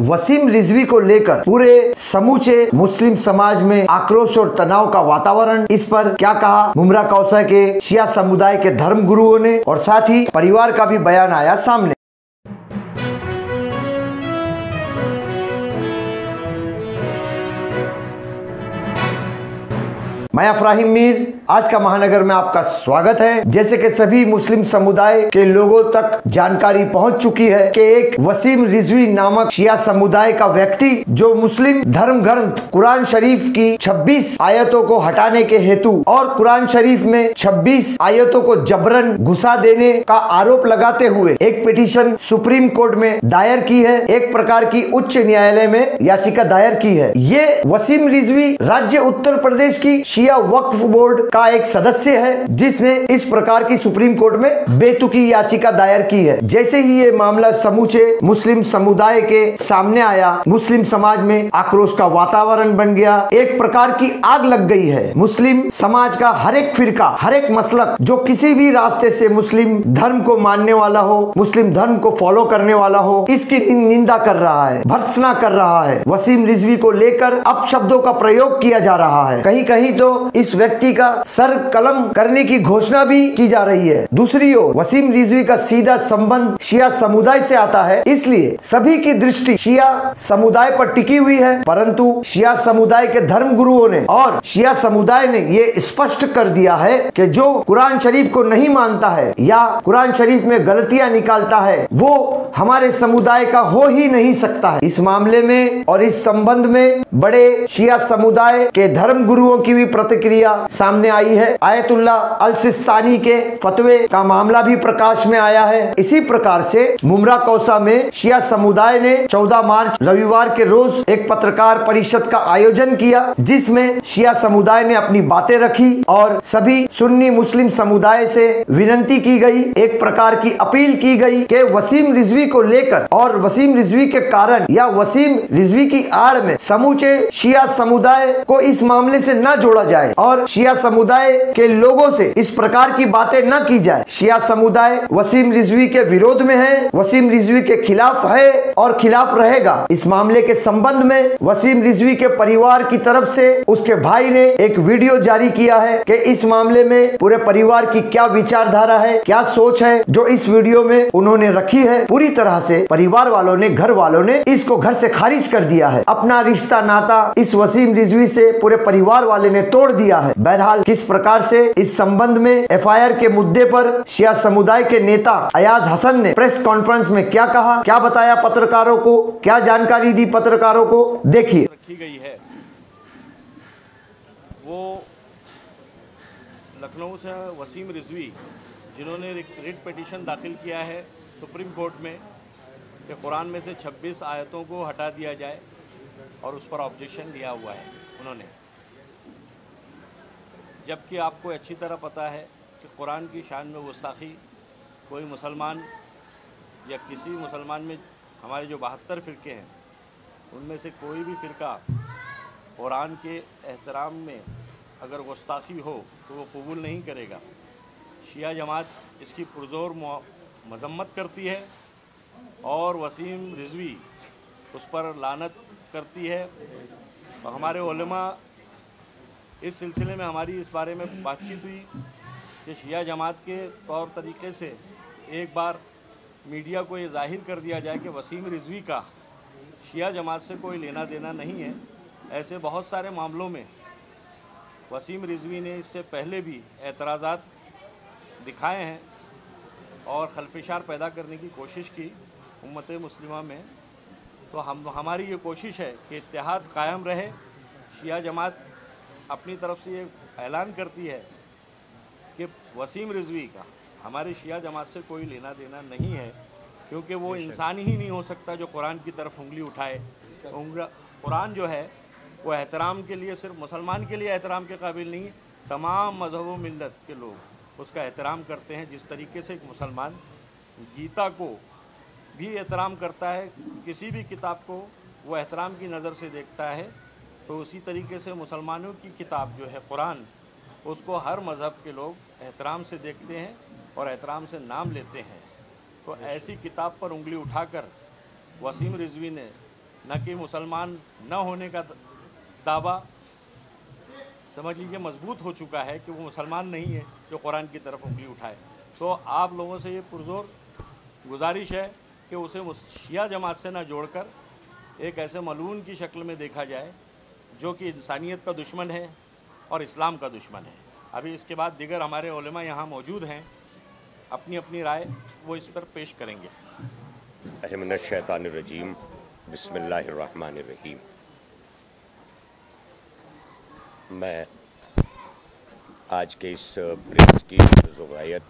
वसीम रिजवी को लेकर पूरे समूचे मुस्लिम समाज में आक्रोश और तनाव का वातावरण। इस पर क्या कहा मुमरा कौसा के शिया समुदाय के धर्म गुरुओं ने, और साथ ही परिवार का भी बयान आया सामने। मैं अफराहिम मीर, आज का महानगर में आपका स्वागत है। जैसे कि सभी मुस्लिम समुदाय के लोगों तक जानकारी पहुंच चुकी है कि एक वसीम रिजवी नामक शिया समुदाय का व्यक्ति जो मुस्लिम धर्म ग्रंथ कुरान शरीफ की 26 आयतों को हटाने के हेतु और कुरान शरीफ में 26 आयतों को जबरन घुसा देने का आरोप लगाते हुए एक पिटीशन सुप्रीम कोर्ट में दायर की है, एक प्रकार की उच्च न्यायालय में याचिका दायर की है। ये वसीम रिजवी राज्य उत्तर प्रदेश की शिया वक्फ बोर्ड का एक सदस्य है, जिसने इस प्रकार की सुप्रीम कोर्ट में बेतुकी याचिका दायर की है। जैसे ही ये मामला समूचे मुस्लिम समुदाय के सामने आया, मुस्लिम समाज में आक्रोश का वातावरण बन गया, एक प्रकार की आग लग गई है। मुस्लिम समाज का हर एक फिरका, हर एक मसलक जो किसी भी रास्ते से मुस्लिम धर्म को मानने वाला हो, मुस्लिम धर्म को फॉलो करने वाला हो, इसकी निंदा कर रहा है, भर्त्सना कर रहा है। वसीम रिजवी को लेकर अपशब्दों का प्रयोग किया जा रहा है। कहीं कहीं तो इस व्यक्ति का सर कलम करने की घोषणा भी की जा रही है। दूसरी ओर वसीम रिजवी का सीधा संबंध शिया समुदाय से आता है, इसलिए सभी की दृष्टि शिया समुदाय पर टिकी हुई है। परंतु शिया समुदाय के धर्म गुरुओं ने और शिया समुदाय ने ये स्पष्ट कर दिया है कि जो कुरान शरीफ को नहीं मानता है या कुरान शरीफ में गलतियां निकालता है, वो हमारे समुदाय का हो ही नहीं सकता है। इस मामले में और इस संबंध में बड़े शिया समुदाय के धर्म गुरुओं की भी प्रतिक्रिया सामने आई है। आयतुल्लाह अल सिस्तानी के फतवे का मामला भी प्रकाश में आया है। इसी प्रकार से मुमरा कौसा में शिया समुदाय ने 14 मार्च रविवार के रोज एक पत्रकार परिषद का आयोजन किया, जिसमें शिया समुदाय ने अपनी बातें रखी और सभी सुन्नी मुस्लिम समुदाय से विनती की गई, एक प्रकार की अपील की गई कि वसीम रिजवी को लेकर और वसीम रिजवी के कारण या वसीम रिजवी की आड़ में समूचे शिया समुदाय को इस मामले से न जोड़ा जाए और शिया समुदाय के लोगों से इस प्रकार की बातें न की जाए। शिया समुदाय वसीम रिजवी के विरोध में है, वसीम रिजवी के खिलाफ है और खिलाफ रहेगा। इस मामले के संबंध में वसीम रिजवी के परिवार की तरफ से उसके भाई ने एक वीडियो जारी किया है कि इस मामले में पूरे परिवार की क्या विचारधारा है, क्या सोच है, जो इस वीडियो में उन्होंने रखी है। पूरी तरह से परिवार वालों ने, घर वालों ने इसको घर से खारिज कर दिया है। अपना रिश्ता नाता इस वसीम रिजवी से पूरे परिवार वाले ने तोड़ दिया है। बहरहाल किस प्रकार से इस संबंध में एफआईआर के मुद्दे पर शिया समुदाय के नेता अयाज हसन ने प्रेस कॉन्फ्रेंस में क्या कहा, क्या बताया पत्रकारों को, क्या जानकारी दी पत्रकारों को, देखिए। रखी गई है वो लखनऊ से वसीम रिजवी, जिन्होंने रिट पिटीशन दाखिल किया है सुप्रीम कोर्ट में कि कुरान में से 26 आयतों को हटा दिया जाए, और उस पर ऑब्जेक्शन दिया हुआ है उन्होंने। जबकि आपको अच्छी तरह पता है कि कुरान की शान में गुस्ताखी कोई मुसलमान या किसी मुसलमान में, हमारे जो 72 फ़िरके हैं उनमें से कोई भी फ़िरका कुरान के एहतराम में अगर गुस्ताखी हो तो वो कबूल नहीं करेगा। शिया जमात इसकी पुरज़ोर मज़म्मत करती है और वसीम रिजवी उस पर लानत करती है। और हमारे उलमा, इस सिलसिले में हमारी इस बारे में बातचीत हुई कि शिया जमात के तौर तरीके से एक बार मीडिया को ये जाहिर कर दिया जाए कि वसीम रिजवी का शिया जमात से कोई लेना देना नहीं है। ऐसे बहुत सारे मामलों में वसीम रिजवी ने इससे पहले भी एतराज़ात दिखाए हैं और खलफिशार पैदा करने की कोशिश की उम्मत मुस्लिमा में। तो हमारी ये कोशिश है कि इत्तेहाद कायम रहे। शिया जमात अपनी तरफ से ये ऐलान करती है कि वसीम रिजवी का हमारे शिया जमात से कोई लेना देना नहीं है, क्योंकि वो इंसान ही नहीं हो सकता जो कुरान की तरफ उंगली उठाए। कुरान जो है वो एहतराम के लिए, सिर्फ मुसलमान के लिए एहतराम के काबिल नहीं, तमाम मज़हब व मिल्लत के लोग उसका एहतराम करते हैं। जिस तरीके से एक मुसलमान गीता को भी एहतराम करता है, किसी भी किताब को वो एहतराम की नज़र से देखता है, तो उसी तरीके से मुसलमानों की किताब जो है कुरान, उसको हर मज़हब के लोग एहतराम से देखते हैं और एहतराम से नाम लेते हैं। तो ऐसी किताब पर उंगली उठाकर वसीम रिजवी ने न कि मुसलमान न होने का दावा समझ लीजिए मजबूत हो चुका है कि वो मुसलमान नहीं है जो कुरान की तरफ उंगली उठाए। तो आप लोगों से ये पुरजोर गुजारिश है कि उसे शिया जमात से न जोड़कर एक ऐसे मलून की शक्ल में देखा जाए जो कि इंसानियत का दुश्मन है और इस्लाम का दुश्मन है। अभी इसके बाद दीगर हमारे उलेमा यहाँ मौजूद हैं, अपनी अपनी राय वो इस पर पेश करेंगे। मिनश्शैतानिर्रजीम, बिस्मिल्लाहिर्रहमानिर्रहीम। मैं आज के इस प्रेस की ज़ुवायत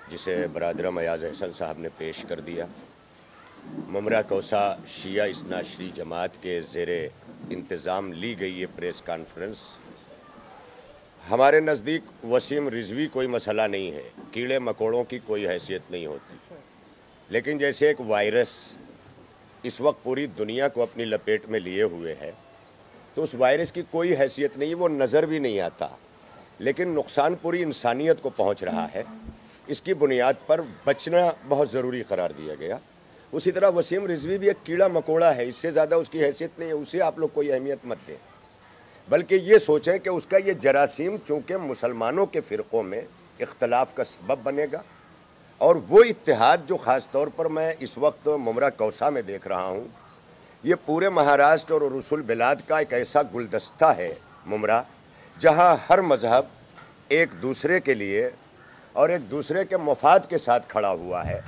जिसे बरादरम अयाज़ अहसन साहब ने पेश कर दिया, मुमरा कौसा शिया इस्नाशरी जमात के ज़ेरे इंतज़ाम ली गई ये प्रेस कॉन्फ्रेंस, हमारे नज़दीक वसीम रिजवी कोई मसला नहीं है, कीड़े मकोड़ों की कोई हैसियत नहीं होती। लेकिन जैसे एक वायरस इस वक्त पूरी दुनिया को अपनी लपेट में लिए हुए है, तो उस वायरस की कोई हैसियत नहीं, वो नज़र भी नहीं आता, लेकिन नुकसान पूरी इंसानियत को पहुंच रहा है। इसकी बुनियाद पर बचना बहुत ज़रूरी करार दिया गया। उसी तरह वसीम रिजवी भी एक कीड़ा मकोड़ा है, इससे ज़्यादा उसकी हैसियत नहीं है, उसे आप लोग कोई अहमियत मत दें, बल्कि ये सोचें कि उसका ये जरासीम चूँकि मुसलमानों के फ़िरक़ों में इख्तलाफ का सबब बनेगा, और वो इत्तेहाद जो ख़ास तौर पर मैं इस वक्त मुमरा कौसा में देख रहा हूँ, ये पूरे महाराष्ट्र और रुसुल बिलाद का एक ऐसा गुलदस्ता है मुमरा, जहाँ हर मज़हब एक दूसरे के लिए और एक दूसरे के मफाद के साथ खड़ा हुआ है।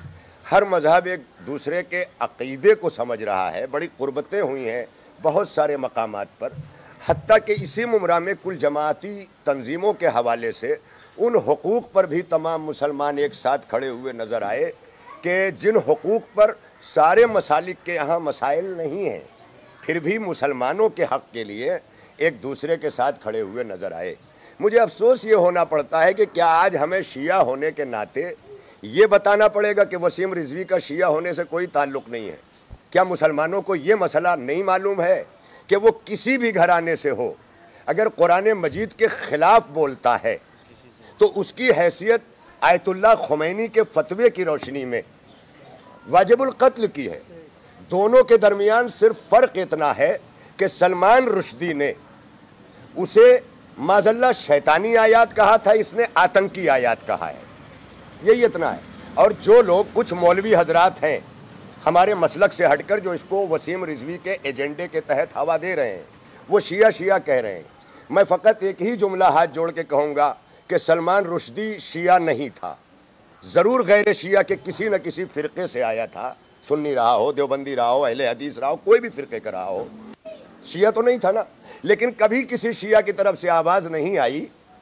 हर मज़हब एक दूसरे के अक़ीदे को समझ रहा है। बड़ी क़ुरबतें हुई हैं बहुत सारे मकामात पर, हत्ता कि इसी मुमरा में कुल जमाती तंजीमों के हवाले से उन हुकूक़ पर भी तमाम मुसलमान एक साथ खड़े हुए नज़र आए कि जिन हुकूक़ पर सारे मसालिक के यहाँ मसाइल नहीं हैं, फिर भी मुसलमानों के हक़ के लिए एक दूसरे के साथ खड़े हुए नज़र आए। मुझे अफसोस ये होना पड़ता है कि क्या आज हमें शिया होने के नाते ये बताना पड़ेगा कि वसीम रिजवी का शिया होने से कोई ताल्लुक़ नहीं है? क्या मुसलमानों को ये मसला नहीं मालूम है कि वो किसी भी घराने से हो, अगर कुरान मजीद के ख़िलाफ़ बोलता है तो उसकी हैसियत आयतुल्लाह खुमैनी के फतवे की रोशनी में वाजिबुल कत्ल की है। दोनों के दरमियान सिर्फ फ़र्क इतना है कि सलमान रुश्दी ने उसे माज़ल्ला शैतानी आयात कहा था, इसने आतंकी आयात कहा है, यही इतना है। और जो लोग कुछ मौलवी हजरात हैं हमारे मसलक से हटकर जो इसको वसीम रिजवी के एजेंडे के तहत हवा दे रहे हैं, वो शिया शिया कह रहे हैं। मैं फ़कत एक ही जुमला हाथ जोड़ के कहूँगा कि सलमान रुश्दी शिया नहीं था, ज़रूर गैर शिया के किसी न किसी फ़िरक़े से आया था, सुन्नी रहा हो, देवबंदी रहा हो, अहले हदीस रहा हो, कोई भी फ़िरक़े का रहा हो, शिया तो नहीं था ना। लेकिन कभी किसी शिया की तरफ से आवाज़ नहीं आई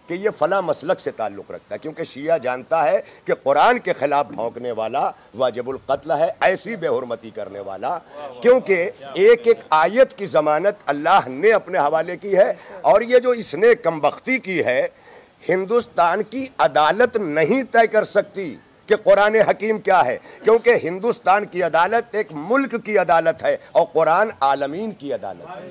कि ये फ़ला मसलक से ताल्लुक़ रखता है, क्योंकि शिया जानता है कि कुरान के ख़िलाफ़ भौंकने वाला वाजिबुल कत्ल है, ऐसी बेहुरमती करने वाला, क्योंकि एक एक आयत की ज़मानत अल्लाह ने अपने हवाले की है। और ये जो इसने कमबख्ती की है, हिंदुस्तान की अदालत नहीं तय कर सकती कि कुरान हकीम क्या है, क्योंकि हिंदुस्तान की अदालत एक मुल्क की अदालत है और कुरान आलमीन की अदालत है।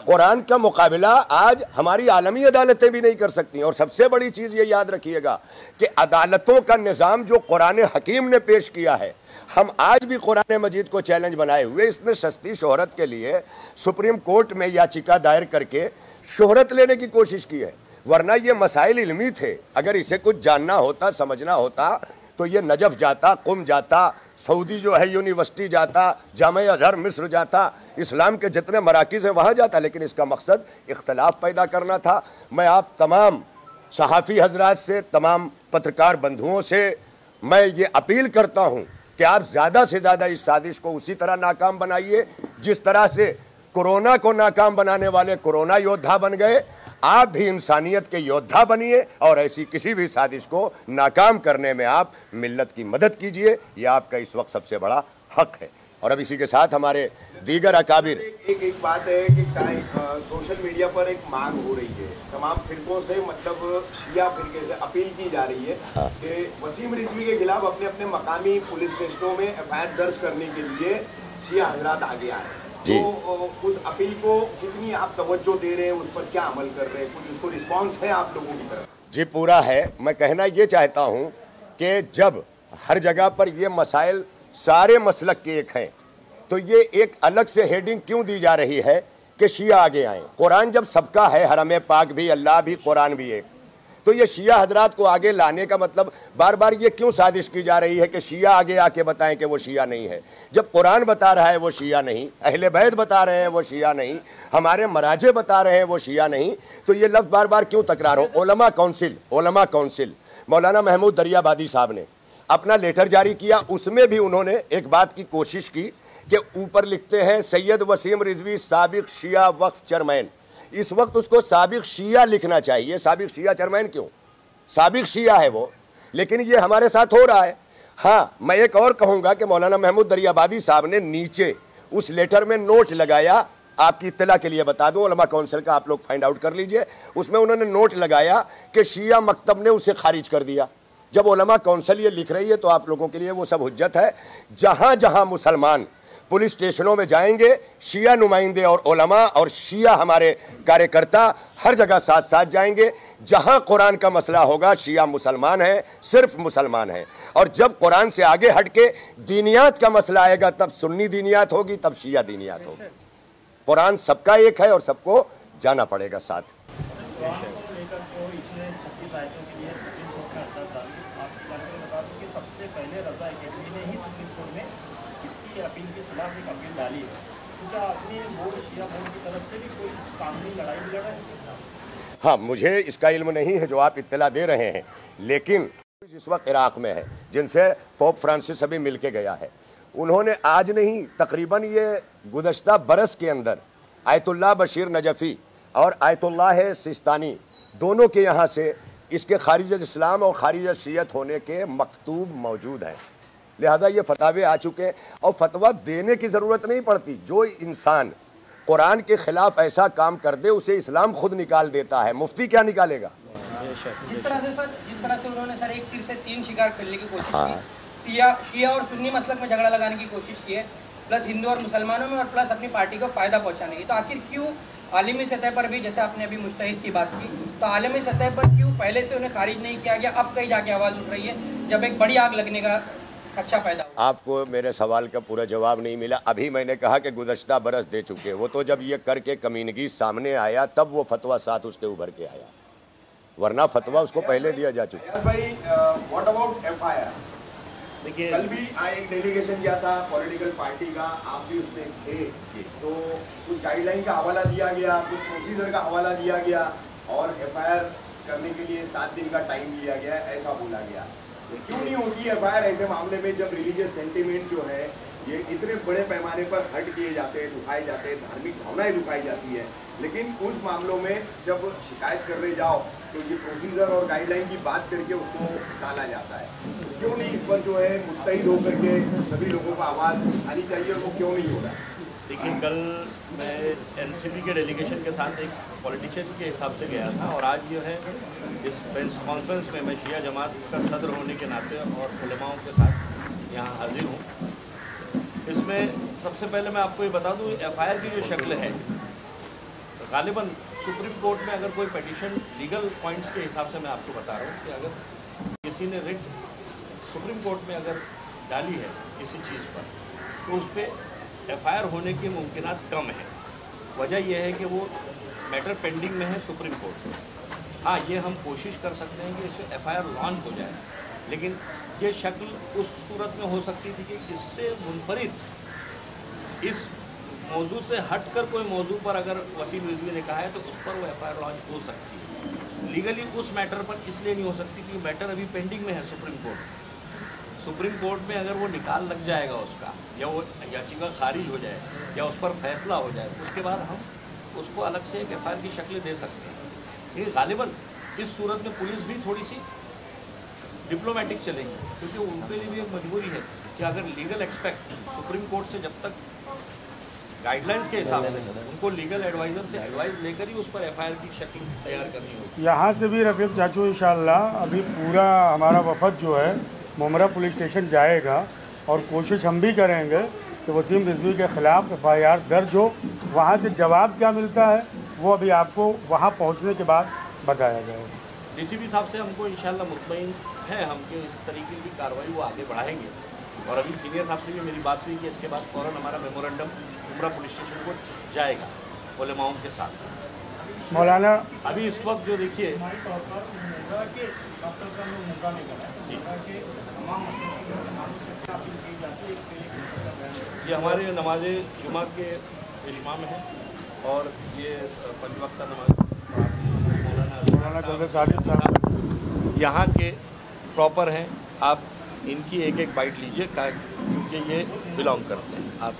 कुरान का मुकाबला आज हमारी आलमी अदालतें भी नहीं कर सकती। और सबसे बड़ी चीज़ ये याद रखिएगा कि अदालतों का निज़ाम जो कुरान हकीम ने पेश किया है, हम आज भी कुरान मजीद को चैलेंज बनाए हुए इसने सस्ती शोहरत के लिए सुप्रीम कोर्ट में याचिका दायर करके शोहरत लेने की कोशिश की है, वरना ये मसाइल इल्मी थे। अगर इसे कुछ जानना होता, समझना होता, तो ये नजफ़ जाता, कुम जाता, सऊदी जो है यूनिवर्सिटी जाता, जामिया अज़हर मिस्र जाता, इस्लाम के जितने मराकिज़ हैं वहाँ जाता, लेकिन इसका मकसद इख्तलाफ पैदा करना था। मैं आप तमाम सहाफ़ी हजरात से, तमाम पत्रकार बंधुओं से मैं ये अपील करता हूँ कि आप ज़्यादा से ज़्यादा इस साजिश को उसी तरह नाकाम बनाइए जिस तरह से कोरोना को नाकाम बनाने वाले कोरोना योद्धा बन गए। आप भी इंसानियत के योद्धा बनिए और ऐसी किसी भी साजिश को नाकाम करने में आप मिल्लत की मदद कीजिए, ये आपका इस वक्त सबसे बड़ा हक है। और अब इसी के साथ हमारे दीगर अकाबिर एक बात है कि सोशल मीडिया पर एक मांग हो रही है तमाम फिरकों से, मतलब शिया फिरके से अपील की जा रही है कि वसीम रिजवी के खिलाफ अपने अपने मकामी पुलिस स्टेशनों में एफआईआर दर्ज करने के लिए शिया हजरात आगे आए। तो उस अपील को कितनी आप तवज्जो दे रहे हैं, उस पर क्या अमल कर रहे हैं, कुछ उसको रिस्पॉन्स है आप लोगों की तरफ? जी पूरा है। मैं कहना ये चाहता हूँ कि जब हर जगह पर ये मसाइल सारे मसलक के एक हैं, तो ये एक अलग से हेडिंग क्यों दी जा रही है कि शिया आगे आए? कुरान जब सबका है, हरम पाक भी, अल्लाह भी, कुरान भी एक, तो ये शिया हजरात को आगे लाने का मतलब बार बार ये क्यों साजिश की जा रही है कि शिया आगे आके बताएं कि वो शिया नहीं है, जब कुरान बता रहा है वो शिया नहीं, अहले बैत बता रहे हैं वो शिया नहीं, हमारे मराजे बता रहे हैं वो शिया नहीं, तो ये लफ्ज़ बार बार क्यों तकरार हो? उलमा काउंसिल मौलाना महमूद दरियाबादी साहब ने अपना लेटर जारी किया, उसमें भी उन्होंने एक बात की कोशिश की कि ऊपर लिखते हैं सैयद वसीम रिजवी साबिक शिया वक्फ चेयरमैन, इस वक्त उसको साबिक शिया लिखना चाहिए, साबिक शिया चेयरमैन क्यों? साबिक शिया है वो, लेकिन ये हमारे साथ हो रहा है। हाँ, मैं एक और कहूँगा कि मौलाना महमूद दरियाबादी साहब ने नीचे उस लेटर में नोट लगाया, आपकी इत्तला के लिए बता दूं, उलमा काउंसिल का आप लोग फाइंड आउट कर लीजिए, उसमें उन्होंने नोट लगाया कि शिया मकतब ने उसे खारिज कर दिया। जब उलमा काउंसिल ये लिख रही है तो आप लोगों के लिए वो सब हुज्जत है। जहाँ जहाँ मुसलमान पुलिस स्टेशनों में जाएंगे, शिया नुमाइंदे और उलमा और शिया हमारे कार्यकर्ता हर जगह साथ साथ जाएंगे। जहां कुरान का मसला होगा, शिया मुसलमान है, सिर्फ मुसलमान है, और जब कुरान से आगे हटके दीनियात का मसला आएगा तब सुन्नी दीनियात होगी, तब शिया दीनियात होगी। कुरान सबका एक है और सबको जाना पड़ेगा साथ। अपील के खिलाफ एक अपील डाली है, तो क्या आपने बोर्ड शिया बोर्ड की तरफ से भी कोई कानूनी लड़ाई लड़ रहे हैं? हाँ, मुझे इसका इल्म नहीं है जो आप इत्तला दे रहे हैं, लेकिन इस वक्त इराक़ में है जिनसे पोप फ्रांसिस अभी मिल के गया है, उन्होंने आज नहीं तकरीबन ये गुज़श्ता बरस के अंदर आयतुल्लाह बशीर नजफ़ी और आयतुल्लाह सिस्तानी दोनों के यहाँ से इसके खारिज इस्लाम और खारिज शियत होने के मकतूब मौजूद हैं। लिहाजा ये फतावे आ चुके हैं और फतवा देने की ज़रूरत नहीं पड़ती। जो इंसान कुरान के ख़िलाफ़ ऐसा काम कर दे उसे इस्लाम खुद निकाल देता है, मुफ्ती क्या निकालेगा? जिस तरह से उन्होंने सर एक तीर से तीन शिकार करने की कोशिश हाँ। की, शिया और सुन्नी मसलक में झगड़ा लगाने की कोशिश की है, प्लस हिंदू और मुसलमानों में, और प्लस अपनी पार्टी को फ़ायदा पहुँचाने की। तो आखिर क्यों आलमी सतह पर भी, जैसे आपने अभी मुज्तहिद की बात की, तो आलमी सतह पर क्यों पहले से उन्हें खारिज नहीं किया गया, अब कहीं जाके आवाज़ उठ रही है जब एक बड़ी आग लगने का अच्छा पैदा हुआ? आपको मेरे सवाल का पूरा जवाब नहीं मिला। अभी मैंने कहा कि गुज़श्ता बरस दे चुके, वो तो जब ये करके कमीनगी सामने आया तब वो फतवा साथ उसके उभर के आया, वरना फतवा उसको पहले दिया जा चुका। भाई, व्हाट अबाउट एफआईआर? देखिए, कल भी एक डेलीगेशन किया था पॉलिटिकल पार्टी का, आप भी उसमें थे, तो कुछ गाइडलाइन का हवाला दिया गया, कुछ प्रोसीजर का हवाला दिया गया और एफआईआर करने के लिए 7 दिन का टाइम दिया गया, ऐसा बोला गया। क्यों नहीं होती एफआईआर ऐसे मामले में जब रिलीजियस सेंटिमेंट जो है ये इतने बड़े पैमाने पर हर्ट किए जाते हैं, दुखाए जाते हैं, धार्मिक भावनाएं दुखाई जाती है, लेकिन उस मामलों में जब शिकायत करने जाओ तो ये प्रोसीजर और गाइडलाइन की बात करके उसको टाला जाता है? क्यों नहीं इस पर जो है मुत्तहिद होकर के सभी लोगों को आवाज़ आनी चाहिए, और वो क्यों नहीं हो रहा है? देखिए, कल मैं एनसीपी के डेलीगेशन के साथ एक पॉलिटिशियन के हिसाब से गया था, और आज जो है इस प्रेस कॉन्फ्रेंस में मैं शिया जमात का सदर होने के नाते और उलमाओं के साथ यहाँ हाजिर हूँ। इसमें सबसे पहले मैं आपको ये बता दूँ, एफआईआर की जो शक्ल है, गालिबन सुप्रीम कोर्ट में अगर कोई पिटीशन लीगल पॉइंट्स के हिसाब से मैं आपको बता रहा हूँ कि अगर किसी ने रिट सुप्रीम कोर्ट में अगर डाली है किसी चीज़ पर, तो उस पर एफआईआर होने की मुमकिनात कम है। वजह यह है कि वो मैटर पेंडिंग में है सुप्रीम कोर्ट से। हाँ, ये हम कोशिश कर सकते हैं कि इस पर एफआईआर लॉन्च हो जाए, लेकिन ये शक्ल उस सूरत में हो सकती थी कि इससे मुनफरिद इस मौजू से हटकर कोई मौजू पर अगर वसीम रिजवी ने कहा है तो उस पर वो एफआईआर लॉन्च हो सकती है। लीगली उस मैटर पर इसलिए नहीं हो सकती कि मैटर अभी पेंडिंग में है सुप्रीम कोर्ट। सुप्रीम कोर्ट में अगर वो निकाल लग जाएगा उसका, या वो याचिका खारिज हो जाए या उस पर फैसला हो जाए, उसके बाद हम उसको अलग से एक एफआईआर की शक्ल दे सकते हैं। लेकिन गालिबन इस सूरत में पुलिस भी थोड़ी सी डिप्लोमेटिक चलेगी, क्योंकि उनके लिए भी एक मजबूरी है कि अगर लीगल एक्सपेक्ट सुप्रीम कोर्ट से जब तक गाइडलाइंस के हिसाब से उनको लीगल एडवाइजर से एडवाइस लेकर ही उस पर एफआईआर की शक्ल तैयार करनी होगी। यहाँ से भी रफ़ीक चाचू इंशाअल्लाह अभी पूरा हमारा वफद जो है मुमरा पुलिस स्टेशन जाएगा, और कोशिश हम भी करेंगे कि वसीम रिजवी के ख़िलाफ़ एफआईआर दर्ज हो। वहाँ से जवाब क्या मिलता है वो अभी आपको वहाँ पहुँचने के बाद बताया जाएगा। डीसीपी साहब से हमको इंशाल्लाह मुतमईन है हम कि इस तरीके की कार्रवाई वो आगे बढ़ाएंगे, और अभी सीनियर साहब से भी मेरी बात हुई कि इसके बाद फ़ौरन हमारा मेमोरेंडम उमरा पुलिस स्टेशन को जाएगा उलेमाओं के साथ। मौलाना अभी इस वक्त जो देखिए ये हमारे नमाज जुमा के इज्मा में है और ये पंज वक्ता नमाज मौलाना गल्ले साहब यहाँ के प्रॉपर हैं। आप इनकी एक एक बाइट लीजिए क्योंकि ये बिलोंग करते हैं। आप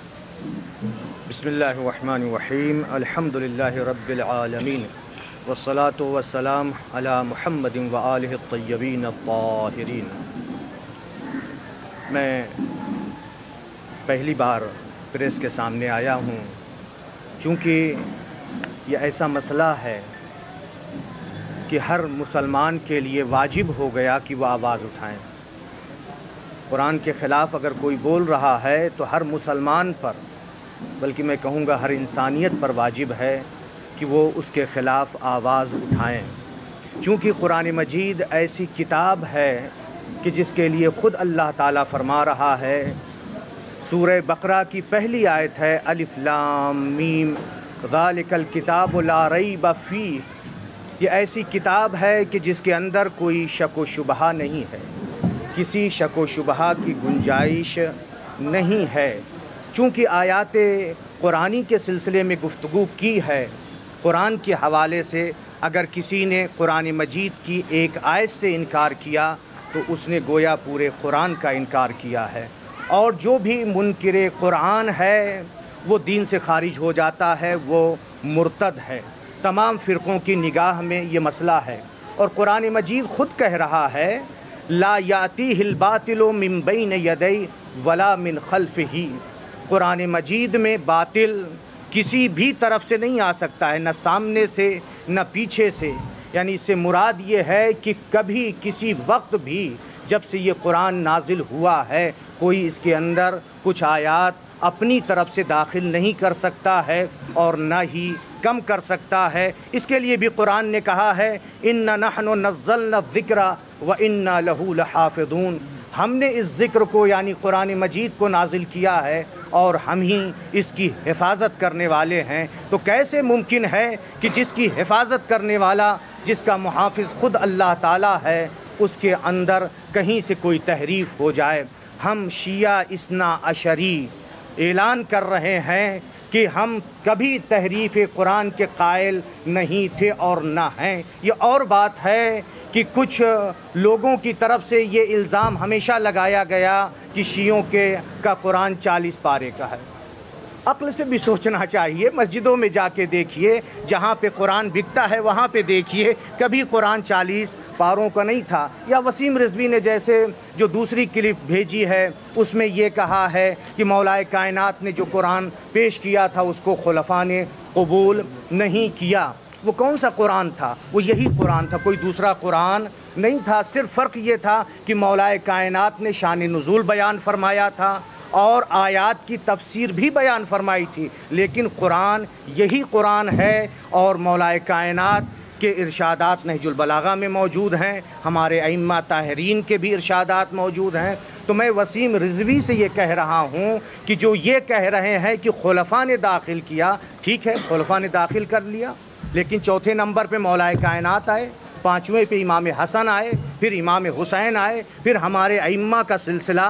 बिस्मिल्लाहिर्रहमानिर्रहीम अल्हम्दुलिल्लाहि रब्बिल आलमीन वस्सलातु वस्सलाम अला मुहम्मदिन व आलिहि तय्यबीन अत्ताहिरीन। मैं पहली बार प्रेस के सामने आया हूँ चूँकि ये ऐसा मसला है कि हर मुसलमान के लिए वाजिब हो गया कि वह आवाज़ उठाएं। कुरान के ख़िलाफ़ अगर कोई बोल रहा है तो हर मुसलमान पर, बल्कि मैं कहूँगा हर इंसानियत पर वाजिब है कि वो उसके ख़िलाफ़ आवाज़ उठाएं। चूँकि कुरान मजीद ऐसी किताब है कि जिसके लिए ख़ुद अल्लाह ताला फरमा रहा है, सूरह बकरा की पहली आयत है अलिफ लाम मीम ज़ालिकल किताबु ला रैब फ़ीह। ये ऐसी किताब है कि जिसके अंदर कोई शक व शुबहा नहीं है, किसी शक व शुबहा की गुंजाइश नहीं है। चूँकि आयात कुरानी के सिलसिले में गुफ्तगू की है, कुरान के हवाले से अगर किसी ने कुरान मजीद की एक आयत से इनकार किया तो उसने गोया पूरे कुरान का इनकार किया है। और जो भी मुनकिर कुरान है वो दीन से खारिज हो जाता है, वो मुर्तद है। तमाम फ़िरक़ों की निगाह में ये मसला है। और कुरान मजीद ख़ुद कह रहा है ला यातीहिल बातिलु मिन बैन यदै वला मिन खल्फ़िही। कुरान मजीद में बातिल किसी भी तरफ से नहीं आ सकता है, न सामने से न पीछे से। यानी इससे मुराद ये है कि कभी किसी वक्त भी जब से ये कुरान नाजिल हुआ है कोई इसके अंदर कुछ आयात अपनी तरफ से दाखिल नहीं कर सकता है और न ही कम कर सकता है। इसके लिए भी कुरान ने कहा है इन्ना नहनु नज़्ज़लना ज़िक्रा व इन्ना लहू लहाफ़िज़ून। हमने इस ज़िक्र को यानी कुरान मजीद को नाजिल किया है और हम ही इसकी हिफाजत करने वाले हैं। तो कैसे मुमकिन है कि जिसकी हिफाजत करने वाला, जिसका मुहाफ़िज़ ख़ुद अल्लाह ताला है, उसके अंदर कहीं से कोई तहरीफ़ हो जाए। हम शिया इस्ना अशरी ऐलान कर रहे हैं कि हम कभी तहरीफ़ कुरान के कायल नहीं थे और ना हैं। ये और बात है कि कुछ लोगों की तरफ से ये इल्ज़ाम हमेशा लगाया गया कि शियों का कुरान 40 पारे का है। अक्ल से भी सोचना चाहिए। मस्जिदों में जाके देखिए, जहाँ पे कुरान बिकता है वहाँ पे देखिए, कभी कुरान 40 पारों का नहीं था। या वसीम रिजवी ने जैसे जो दूसरी क्लिप भेजी है उसमें ये कहा है कि मौलाए कायनात ने जो कुरान पेश किया था उसको खुलफा ने कबूल नहीं किया। वो कौन सा कुरान था? वो यही कुरान था, कोई दूसरा कुरान नहीं था। सिर्फ फ़र्क ये था कि मौलाए कायनात ने शान नुज़ूल बयान फरमाया था और आयात की तफसीर भी बयान फरमाई थी, लेकिन कुरान यही कुरान है। और मौलाए कायनात के इरशादात नहजुल बलागा में मौजूद हैं, हमारे अइम्मा ताहिरीन के भी इरशादात मौजूद हैं। तो मैं वसीम रिजवी से ये कह रहा हूँ कि जो ये कह रहे हैं कि खुलफा ने दाखिल किया, ठीक है, खुलफा ने दाखिल कर लिया, लेकिन चौथे नंबर पे मौलाए कायनात आए, पाँचवें पे इमाम हसन आए, फिर इमाम हुसैन आए, फिर हमारे अइम्मा का सिलसिला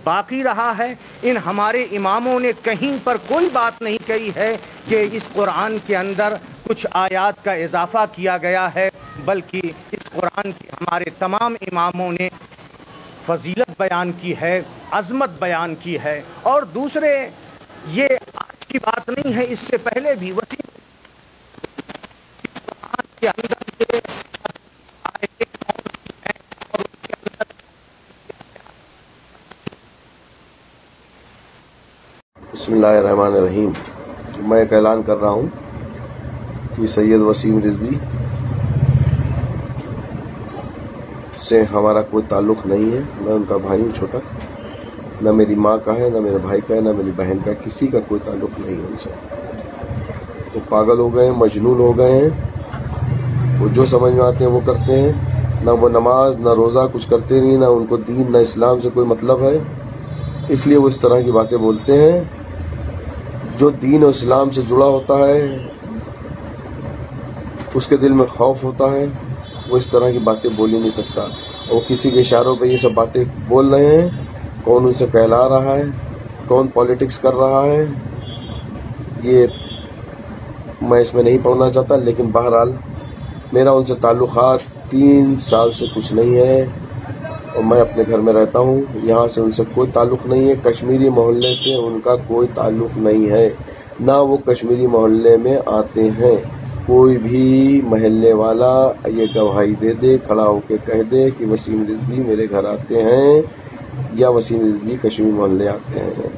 बाकी रहा है। इन हमारे इमामों ने कहीं पर कोई बात नहीं कही है कि इस कुरान के अंदर कुछ आयात का इजाफ़ा किया गया है, बल्कि इस कुरान की हमारे तमाम इमामों ने फजीलत बयान की है, अज़मत बयान की है। और दूसरे, ये आज की बात नहीं है, इससे पहले भी वसीम कुरान के अंदर बिस्मिल्लाहिर्रहमानिर्रहीम। मैं एक ऐलान कर रहा हूँ कि सैयद वसीम रिजवी से हमारा कोई ताल्लुक़ नहीं है। मैं उनका भाई हूँ छोटा, न मेरी माँ का है, न मेरे भाई का है, न मेरी बहन का, किसी का कोई ताल्लुक़ नहीं है उनसे। तो पागल हो गए हैं, मजनून हो गए हैं। वो जो समझ में आते हैं वो करते हैं। न वो नमाज न रोज़ा कुछ करते नहीं, न उनको दीन न इस्लाम से कोई मतलब है। इसलिए वो इस तरह की बातें बोलते हैं। जो दीन और इस्लाम से जुड़ा होता है, उसके दिल में खौफ होता है, वो इस तरह की बातें बोल ही नहीं सकता। वो किसी के इशारों पे ये सब बातें बोल रहे हैं। कौन उनसे कहला रहा है, कौन पॉलिटिक्स कर रहा है, ये मैं इसमें नहीं पढ़ना चाहता। लेकिन बहरहाल मेरा उनसे ताल्लुकात 3 साल से कुछ नहीं है और मैं अपने घर में रहता हूँ। यहाँ से उनसे कोई ताल्लुक नहीं है। कश्मीरी मोहल्ले से उनका कोई ताल्लुक नहीं है, ना वो कश्मीरी मोहल्ले में आते हैं। कोई भी महल्ले वाला ये गवाही दे दे, खड़ा होकर कह दे कि वसीम रिजवी मेरे घर आते हैं या वसीम रिजवी कश्मीरी मोहल्ले आते हैं।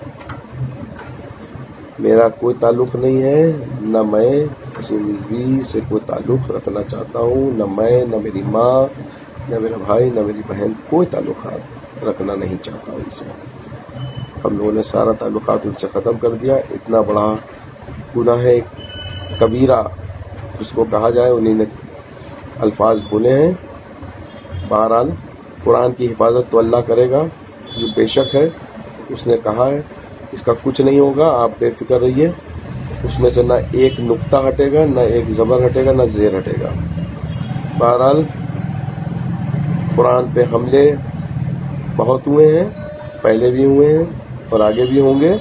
मेरा कोई ताल्लुक नहीं है, न मैं वसीम रिजवी से कोई ताल्लुक रखना चाहता हूँ। न मैं, न मेरी माँ, न मेरा भाई, न मेरी बहन कोई ताल्लुकात रखना नहीं चाहता उनसे। हम लोगों ने सारा ताल्लुकात उनसे ख़त्म कर दिया। इतना बड़ा गुनाह है कबीरा उसको कहा जाए, उन्होंने अल्फाज बोले हैं। बहरहाल कुरान की हिफाजत तो अल्लाह करेगा, जो बेशक है। उसने कहा है इसका कुछ नहीं होगा, आप बेफिक्र रहिए। उसमें से ना एक नुक्ता हटेगा, ना एक ज़बर हटेगा, ना ज़ेर हटेगा। बहरहाल कुरान पे हमले बहुत हुए हैं, पहले भी हुए हैं और आगे भी होंगे,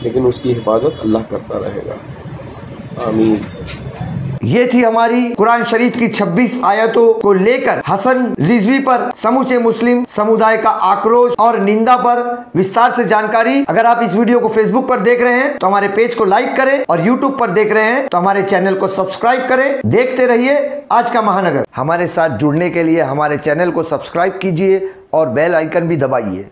लेकिन उसकी हिफाजत अल्लाह करता रहेगा। आमीन। ये थी हमारी कुरान शरीफ की 26 आयतों को लेकर हसन रिजवी पर समूचे मुस्लिम समुदाय का आक्रोश और निंदा पर विस्तार से जानकारी। अगर आप इस वीडियो को फेसबुक पर देख रहे हैं तो हमारे पेज को लाइक करें और यूट्यूब पर देख रहे हैं तो हमारे चैनल को सब्सक्राइब करें। देखते रहिए आज का महानगर। हमारे साथ जुड़ने के लिए हमारे चैनल को सब्सक्राइब कीजिए और बेल आइकन भी दबाइए।